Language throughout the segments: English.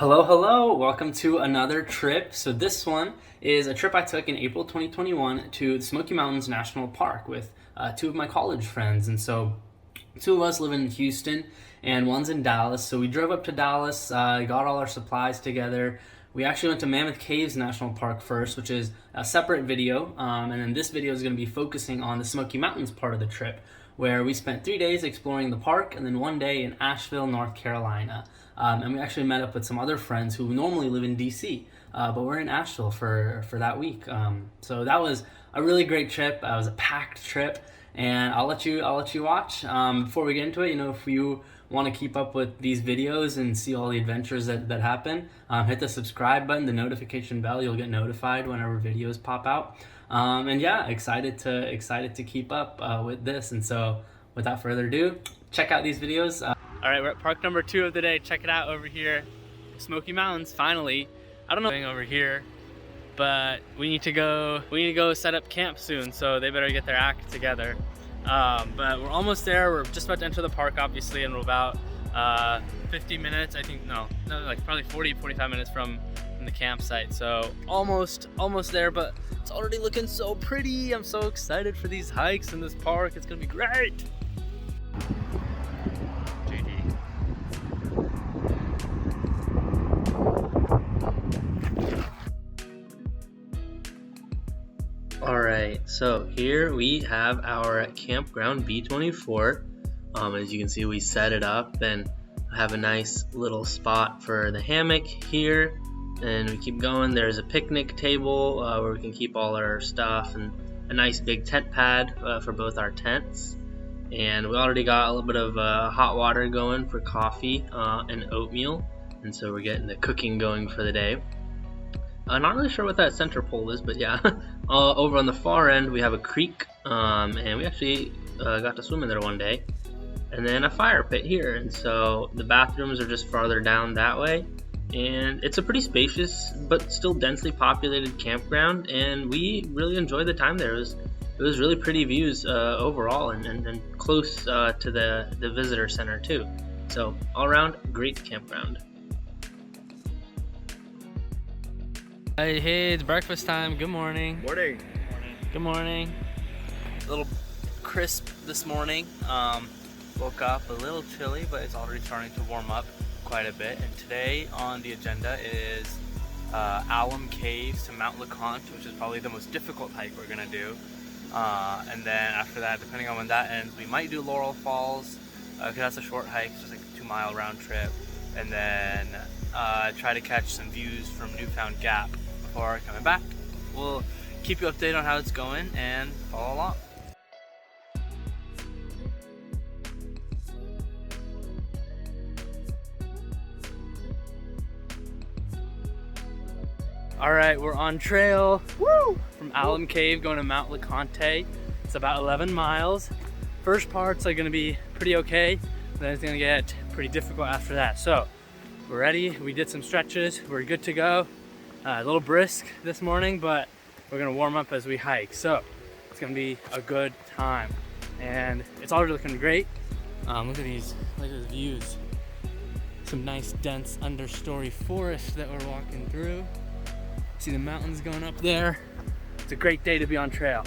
Hello, welcome to another trip. So this one is a trip I took in April 2021 to the Smoky Mountains National Park with two of my college friends. And so two of us live in Houston and one's in Dallas. So we drove up to Dallas, got all our supplies together. We actually went to Mammoth Caves National Park first, which is a separate video. And then this video is going to be focusing on the Smoky Mountains part of the trip, where we spent 3 days exploring the park and then 1 day in Asheville, North Carolina. And we actually met up with some other friends who normally live in DC, but we're in Asheville for that week. So that was a really great trip. It was a packed trip, and I'll let you watch. Before we get into it, if you want to keep up with these videos and see all the adventures that happen, hit the subscribe button, the notification bell. You'll get notified whenever videos pop out. And yeah, excited to keep up with this. And so without further ado, check out these videos. All right, we're at park number 2 of the day. Check it out over here, Smoky Mountains. Finally, I don't know what's over here, but we need to go set up camp soon. So they better get their act together. But we're almost there. We're just about to enter the park, obviously, and we're about 50 minutes. I think like probably 45 minutes from the campsite. So almost there, but it's already looking so pretty. I'm so excited for these hikes in this park. It's gonna be great. Alright, so here we have our campground B24. As you can see, we set it up and have a nice little spot for the hammock here. And we keep going. There's a picnic table where we can keep all our stuff, and a nice big tent pad for both our tents. And we already got a little bit of hot water going for coffee and oatmeal. And so we're getting the cooking going for the day. I'm not really sure what that center pole is, but yeah. Over on the far end, we have a creek, and we actually got to swim in there one day. And then a fire pit here, and so the bathrooms are just farther down that way. And it's a pretty spacious, but still densely populated campground, and we really enjoyed the time there. It was really pretty views overall, and close to the visitor center too. So all around, great campground. Hey, it's breakfast time. Good morning. Morning. Good morning. A little crisp this morning. Woke up a little chilly, but it's already starting to warm up quite a bit. And today on the agenda is Alum Caves to Mount Leconte, which is probably the most difficult hike we're gonna do. And then after that, depending on when that ends, we might do Laurel Falls, because that's a short hike, just like a 2-mile round trip. And then try to catch some views from Newfound Gap before coming back. We'll keep you updated on how it's going and follow along. All right, we're on trail. Woo! From Alum Cave going to Mount Leconte. It's about 11 miles. First part's like gonna be pretty okay, then it's gonna get pretty difficult after that. So we're ready. We did some stretches. We're good to go. A little brisk this morning, but we're gonna warm up as we hike. So it's gonna be a good time, and it's already looking great. Look at these views. Some nice dense understory forest that we're walking through. See the mountains going up there. It's a great day to be on trail.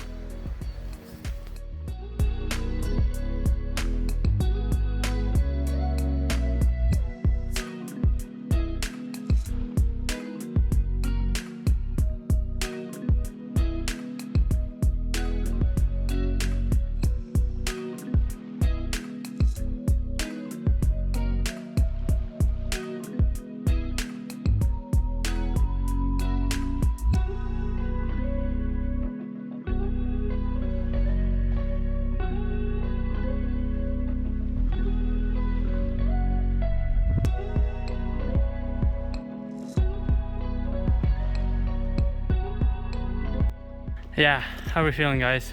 Yeah, how are we feeling, guys?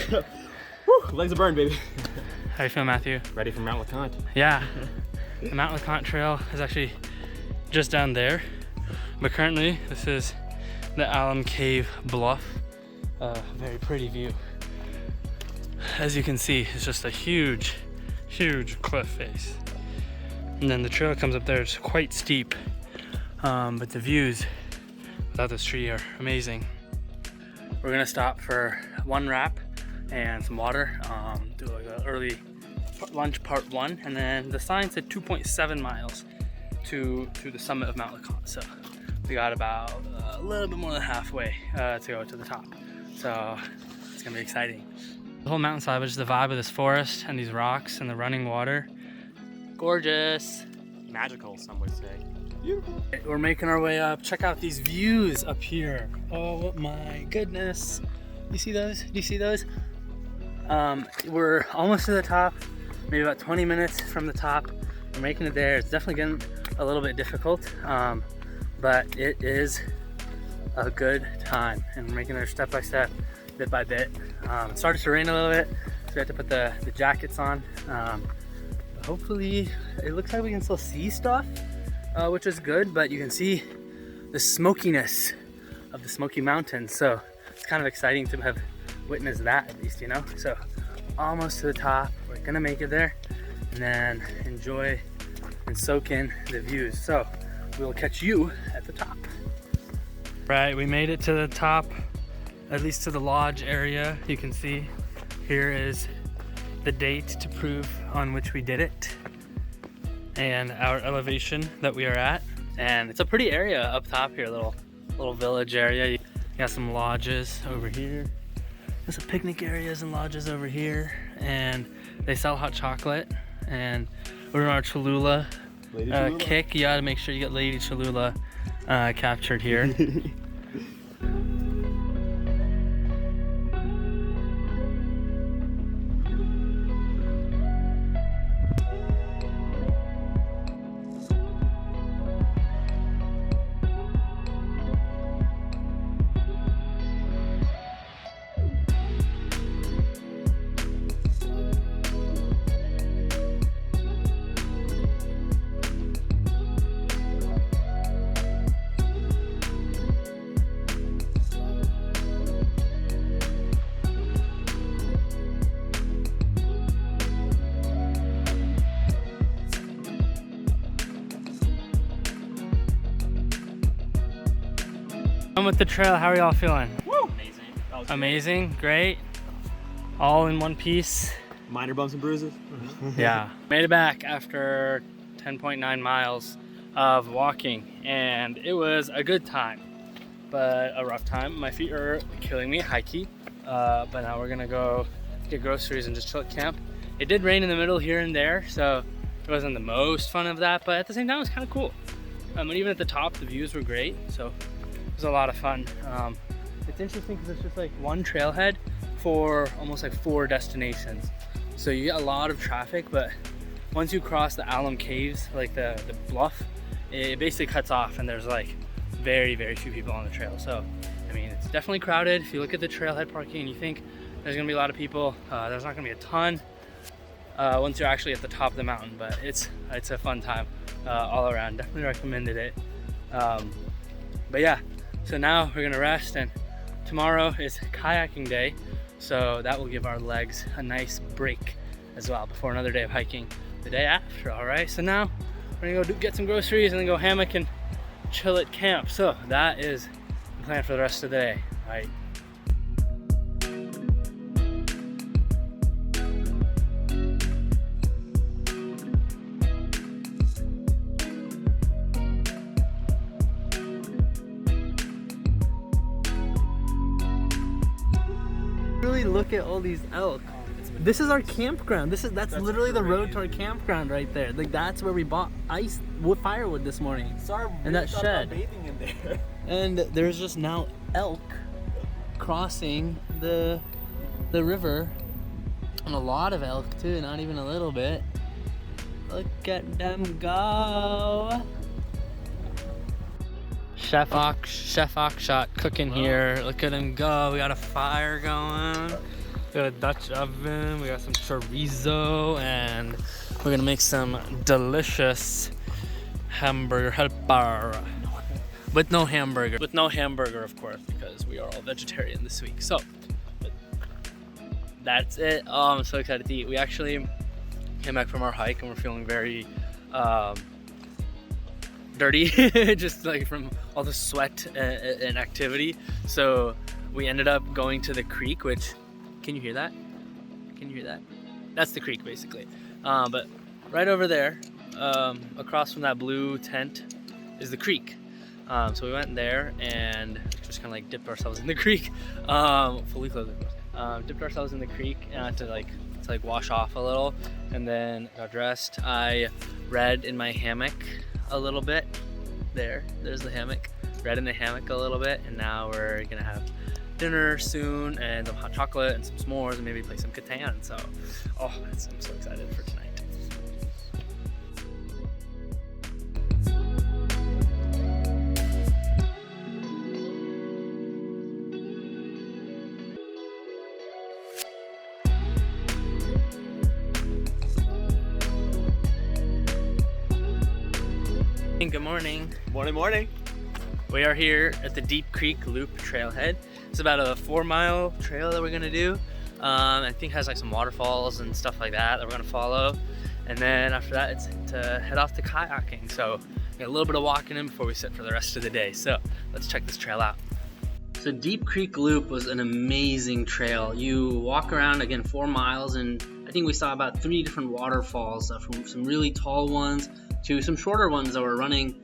Woo, legs are burned, baby. How you feeling, Matthew? Ready for Mount Leconte. Yeah, the Mount Leconte trail is actually just down there, but currently this is the Alum Cave bluff. Very pretty view. As you can see, it's just a huge cliff face. And then the trail comes up there. It's quite steep, but the views without this tree are amazing. We're gonna stop for one wrap and some water, do like an early lunch part 1, and then the sign said 2.7 miles to the summit of Mount Leconte. So we got about a little bit more than halfway to go to the top. So it's gonna be exciting. The whole mountainside, but just the vibe of this forest and these rocks and the running water. Gorgeous. Magical, some would say. Beautiful. We're making our way up. Check out these views up here. Oh my goodness. You see those? Do you see those? We're almost to the top, maybe about 20 minutes from the top. We're making it there. It's definitely getting a little bit difficult, but it is a good time. And we're making it step by step, bit by bit. It started to rain a little bit, so we had to put the jackets on. But hopefully, it looks like we can still see stuff, which is good, but you can see the smokiness of the Smoky Mountains. So it's kind of exciting to have witnessed that, at least, you know? So almost to the top. We're gonna make it there and then enjoy and soak in the views. So we'll catch you at the top. Right, we made it to the top, at least to the lodge area. You can see here is the date to prove on which we did it and our elevation that we are at. And it's a pretty area up top here, little village area. You got some lodges over here. There's some picnic areas and lodges over here, and they sell hot chocolate. And we're in our Cholula kick. You gotta make sure you get Lady Cholula captured here. Done with the trail. How are y'all feeling? Woo! Amazing. Amazing, great. All in one piece. Minor bumps and bruises. Yeah. Made it back after 10.9 miles of walking, and it was a good time, but a rough time. My feet are killing me, hikey. But now we're gonna go get groceries and just chill at camp. It did rain in the middle here and there, so it wasn't the most fun of that, but at the same time, it was kind of cool. And even at the top, the views were great, so it was a lot of fun. It's interesting because it's just like one trailhead for almost like 4 destinations. So you get a lot of traffic, but once you cross the Alum caves, like the bluff, it basically cuts off and there's like very, very few people on the trail. So, I mean, it's definitely crowded. If you look at the trailhead parking and you think there's gonna be a lot of people, there's not gonna be a ton once you're actually at the top of the mountain, but it's a fun time all around. Definitely recommended it. But yeah, so now we're gonna rest, and tomorrow is kayaking day, so that will give our legs a nice break as well before another day of hiking the day after. All right, so now we're gonna go get some groceries and then go hammock and chill at camp. So that is the plan for the rest of the day. All right. Really look at all these elk. This is our campground. That's literally the road to our campground right there. Like, that's where we bought firewood this morning. Sorry, in that shed. bathing in there. And there's just now elk crossing the river, and a lot of elk too, not even a little bit. Look at them go. Chef Oxshot cooking here. Look at him go. We got a fire going. We got a Dutch oven. We got some chorizo, and we're gonna make some delicious hamburger helper. With no hamburger. With no hamburger, of course, because we are all vegetarian this week. So that's it. Oh, I'm so excited to eat. We actually came back from our hike and we're feeling very dirty, just like from all the sweat and activity. So we ended up going to the creek, which, can you hear that? Can you hear that? That's the creek basically. But right over there, across from that blue tent is the creek. So we went there and just kind of like dipped ourselves in the creek, fully clothed of course. Dipped ourselves in the creek to like wash off a little, and then got dressed. I read in my hammock a little bit. There's the hammock. Read in the hammock a little bit, and now we're gonna have dinner soon and some hot chocolate and some s'mores and maybe play some Catan. So, I'm so excited for tonight. Good morning. Morning. We are here at the Deep Creek Loop trailhead. It's about a 4-mile trail that we're gonna do. I think it has like some waterfalls and stuff like that we're gonna follow. And then after that, it's to head off to kayaking. So we got a little bit of walking in before we sit for the rest of the day. So let's check this trail out. So Deep Creek Loop was an amazing trail. You walk around, again, 4 miles, and I think we saw about 3 different waterfalls, from some really tall ones to some shorter ones that were running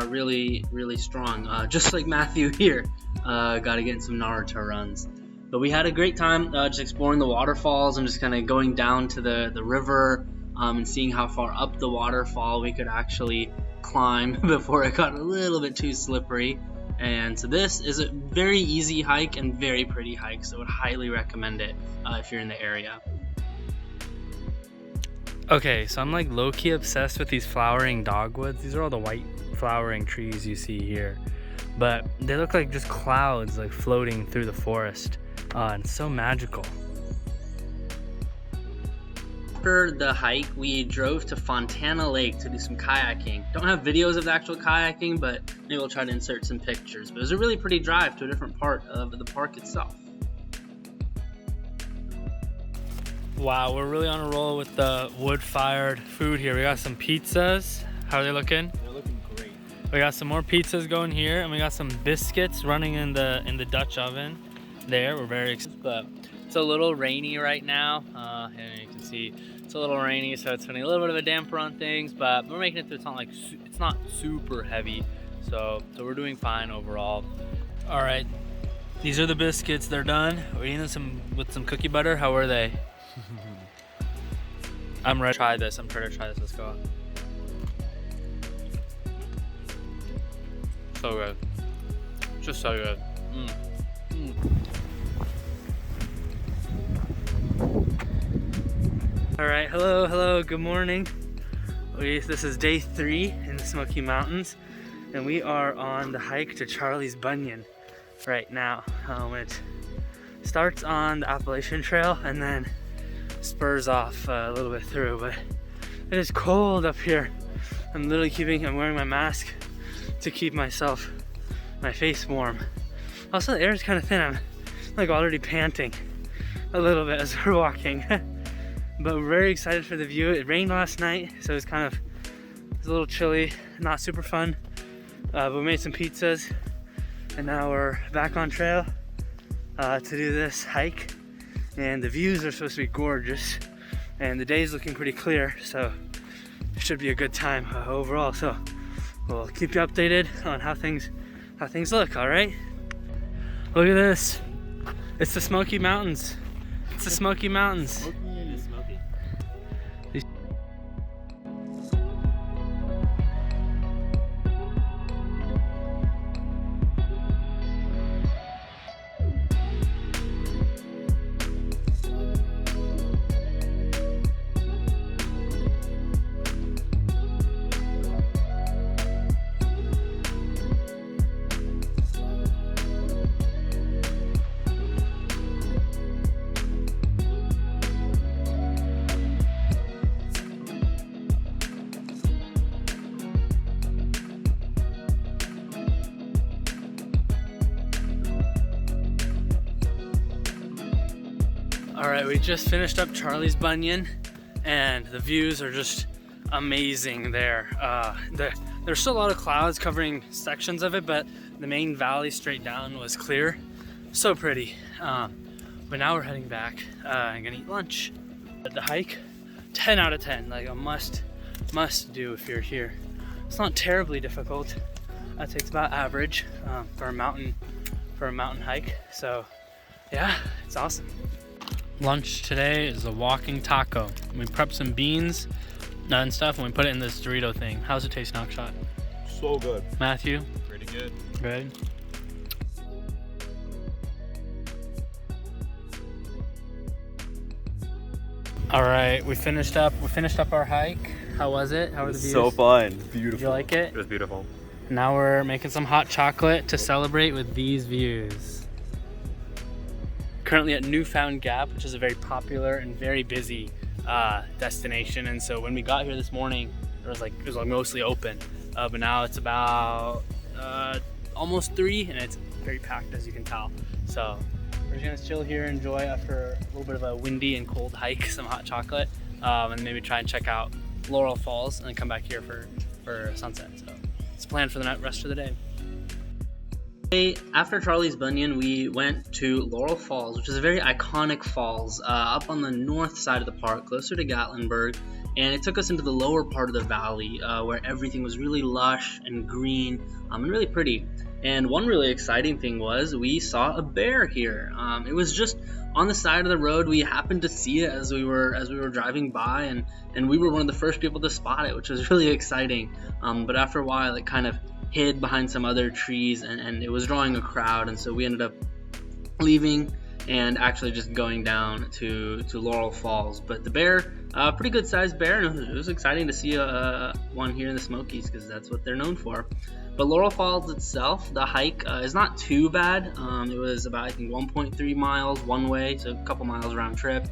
really strong. Just like Matthew here, got to get in some Naruto runs. But we had a great time just exploring the waterfalls and just kind of going down to the river and seeing how far up the waterfall we could actually climb before it got a little bit too slippery. And so this is a very easy hike and very pretty hike, so I would highly recommend it if you're in the area. Okay, so I'm like low-key obsessed with these flowering dogwoods. These are all the white flowering trees you see here, but they look like just clouds like floating through the forest, and it's so magical. After the hike, we drove to Fontana Lake to do some kayaking. Don't have videos of the actual kayaking, but maybe we'll try to insert some pictures. But it was a really pretty drive to a different part of the park itself. Wow, we're really on a roll with the wood-fired food here. We got some pizzas. How are they looking? They're looking great. We got some more pizzas going here, and we got some biscuits running in the Dutch oven. There, we're very excited, but it's a little rainy right now, and you can see it's a little rainy, so it's putting a little bit of a damper on things. But we're making it through. It's not super heavy, so we're doing fine overall. All right, these are the biscuits. They're done. We're eating them with some cookie butter. How are they? I'm ready to try this. I'm ready to try this. Let's go. So good. Just so good. All right, hello, good morning. This is day 3 in the Smoky Mountains, and we are on the hike to Charlie's Bunion right now. It starts on the Appalachian Trail and then spurs off a little bit through, but it is cold up here. I'm wearing my mask to keep my face warm. Also, the air is kind of thin. I'm like already panting a little bit as we're walking. But we're very excited for the view. It rained last night, so it's a little chilly, not super fun. But we made some pizzas, and now we're back on trail to do this hike. And the views are supposed to be gorgeous, and the day's looking pretty clear, so it should be a good time overall. So we'll keep you updated on how things look. All right, look at this. It's the Smoky Mountains. It's the Smoky Mountains. All right, we just finished up Charlie's Bunion, and the views are just amazing there. The There's still a lot of clouds covering sections of it, but the main valley straight down was clear. So pretty. But now we're heading back. I'm gonna eat lunch. The hike, 10 out of 10. Like a must do if you're here. It's not terribly difficult. I'd say it's about average for a mountain hike. So yeah, it's awesome. Lunch today is a walking taco. We prepped some beans and stuff, and we put it in this Dorito thing. How's it taste, Knockshot? So good. Matthew? Pretty good. Good. All right, we finished up our hike. How was it? How were the views? So fun. Beautiful. Did you like it? It was beautiful. Now we're making some hot chocolate to celebrate with these views. Currently at Newfound Gap, which is a very popular and very busy destination. And so when we got here this morning, it was like mostly open. But now it's about almost 3, and it's very packed, as you can tell. So we're just gonna chill here, enjoy after a little bit of a windy and cold hike, some hot chocolate, and maybe try and check out Laurel Falls, and then come back here for sunset. So it's planned for the rest of the day. After Charlie's Bunion, we went to Laurel Falls, which is a very iconic falls up on the north side of the park, closer to Gatlinburg. And it took us into the lower part of the valley where everything was really lush and green and really pretty. And one really exciting thing was we saw a bear here. It was just on the side of the road. We happened to see it as we were driving by, and we were one of the first people to spot it, which was really exciting. But after a while, it kind of hid behind some other trees, and it was drawing a crowd, and so we ended up leaving and actually just going down to Laurel Falls. But the bear, pretty good sized bear, and it was exciting to see one here in the Smokies, because that's what they're known for. But Laurel Falls itself, the hike is not too bad. It was about, I think, 1.3 miles one way, so a couple miles round trip.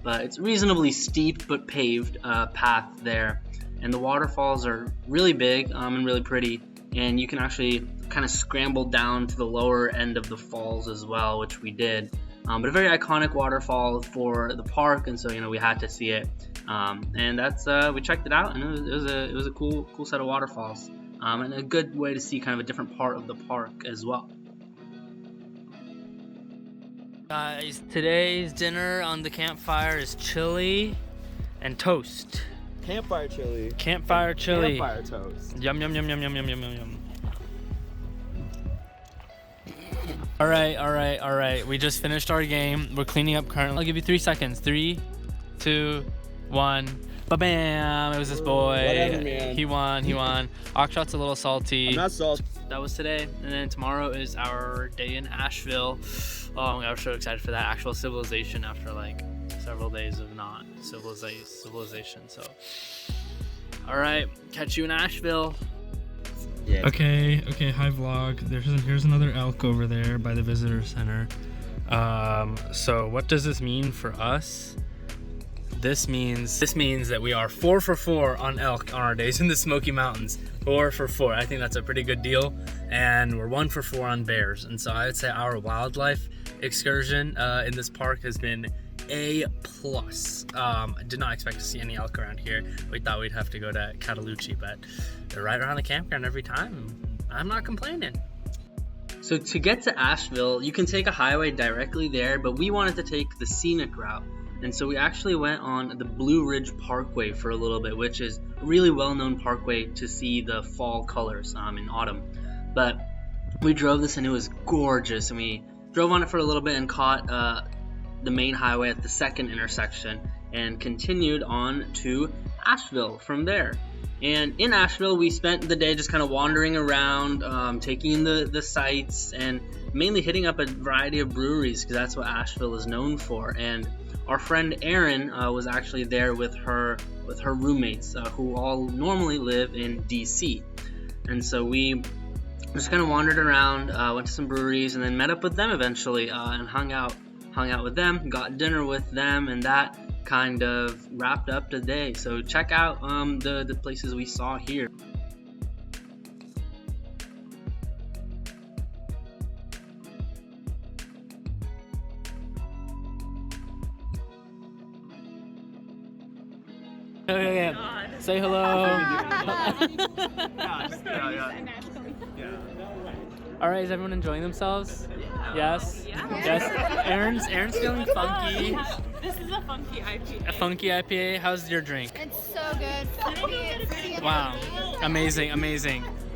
But it's reasonably steep but paved path there. And the waterfalls are really big and really pretty. And you can actually kind of scramble down to the lower end of the falls as well, which we did. But a very iconic waterfall for the park, and so we had to see it. And that's we checked it out, and it was a cool set of waterfalls. And a good way to see kind of a different part of the park as well. Guys, today's dinner on the campfire is chili and toast. Campfire chili. Campfire chili. Campfire toast. Yum yum yum yum yum yum yum yum yum. All right. We just finished our game. We're cleaning up currently. I'll give you 3 seconds. 3, 2, 1. Ba-bam! It was this boy. Whatever, man. He won. Oxshot's a little salty. I'm not salty. That was today, and then tomorrow is our day in Asheville. Oh my God, I'm so excited for that. Actual civilization after like several days of not civilization. So, all right, catch you in Asheville. Yeah. Okay. Hi vlog. Here's another elk over there by the visitor center. So what does this mean for us? This means that we are 4 for 4 on elk on our days in the Smoky Mountains. 4 for 4. I think that's a pretty good deal. And we're 1 for 4 on bears. And so I would say our wildlife excursion in this park has been A+. I did not expect to see any elk around here. We thought we'd have to go to Cataloochee, but they're right around the campground every time. I'm not complaining. So to get to Asheville, you can take a highway directly there, but we wanted to take the scenic route. And so we actually went on the Blue Ridge Parkway for a little bit, which is a really well-known parkway to see the fall colors in autumn. But we drove this and it was gorgeous, and we drove on it for a little bit and caught the main highway at the second intersection and continued on to Asheville from there. And in Asheville, we spent the day just kind of wandering around, taking in the sights, and mainly hitting up a variety of breweries, because that's what Asheville is known for. And our friend Erin was actually there with her roommates, who all normally live in DC. And so we just kind of wandered around, went to some breweries, and then met up with them eventually, and hung out with them, got dinner with them, and that kind of wrapped up today. So check out the places we saw here. Okay. Say hello. All right, is everyone enjoying themselves? Yes. Yes. Aaron's feeling funky. This is a funky IPA. A funky IPA. How's your drink? It's so good. Fruity. Wow. Amazing.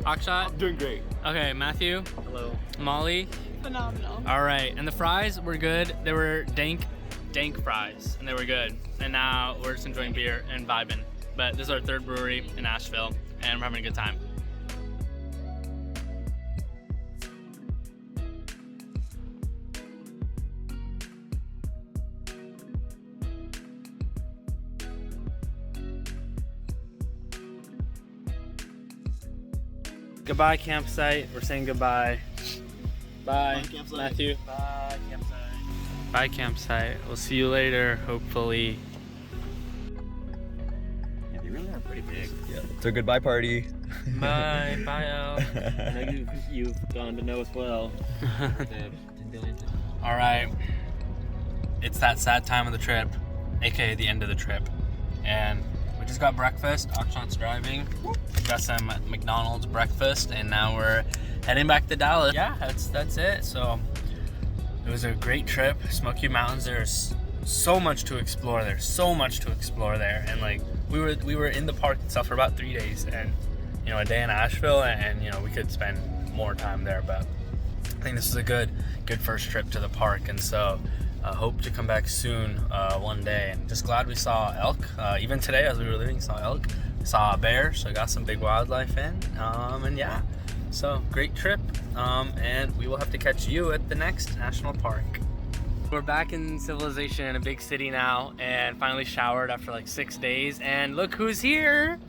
Akshat? Doing great. Okay, Matthew? Hello. Molly? Phenomenal. All right, and the fries were good. They were dank fries, and they were good. And now we're just enjoying beer and vibing. But this is our third brewery in Asheville, and we're having a good time. Goodbye, campsite. We're saying goodbye. Bye, Matthew. Bye, campsite. Bye, campsite. We'll see you later, hopefully. Yeah, they really are pretty big. Yeah, it's a goodbye party. Bye, Al. I know you've gone to know us well. All right. It's that sad time of the trip, aka the end of the trip, and we just got breakfast. Akshat's driving. We got some McDonald's breakfast, and now we're heading back to Dallas. Yeah, that's it. So it was a great trip. Smoky Mountains. There's so much to explore there. And like we were in the park itself for about 3 days, and a day in Asheville, and we could spend more time there. But I think this is a good first trip to the park, and so. Hope to come back soon one day. And just glad we saw elk. Even today as we were leaving, saw elk. Saw a bear, so got some big wildlife in. And yeah, so great trip. And we will have to catch you at the next national park. We're back in civilization in a big city now, and finally showered after like 6 days. And look who's here!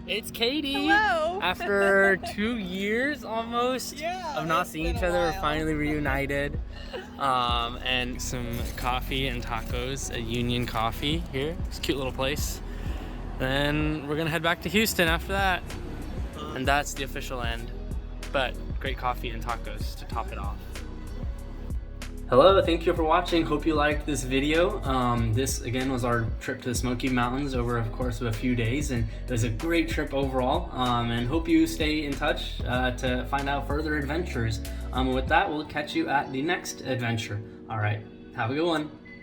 It's Katie. Hello. After 2 years almost of not seeing each other, we're finally reunited. And some coffee and tacos at Union Coffee here. It's a cute little place. Then we're gonna head back to Houston after that. And that's the official end. But great coffee and tacos to top it off. Hello, thank you for watching. Hope you liked this video. This again was our trip to the Smoky Mountains over a course of a few days, and it was a great trip overall. And hope you stay in touch to find out further adventures. With that, we'll catch you at the next adventure. All right, have a good one.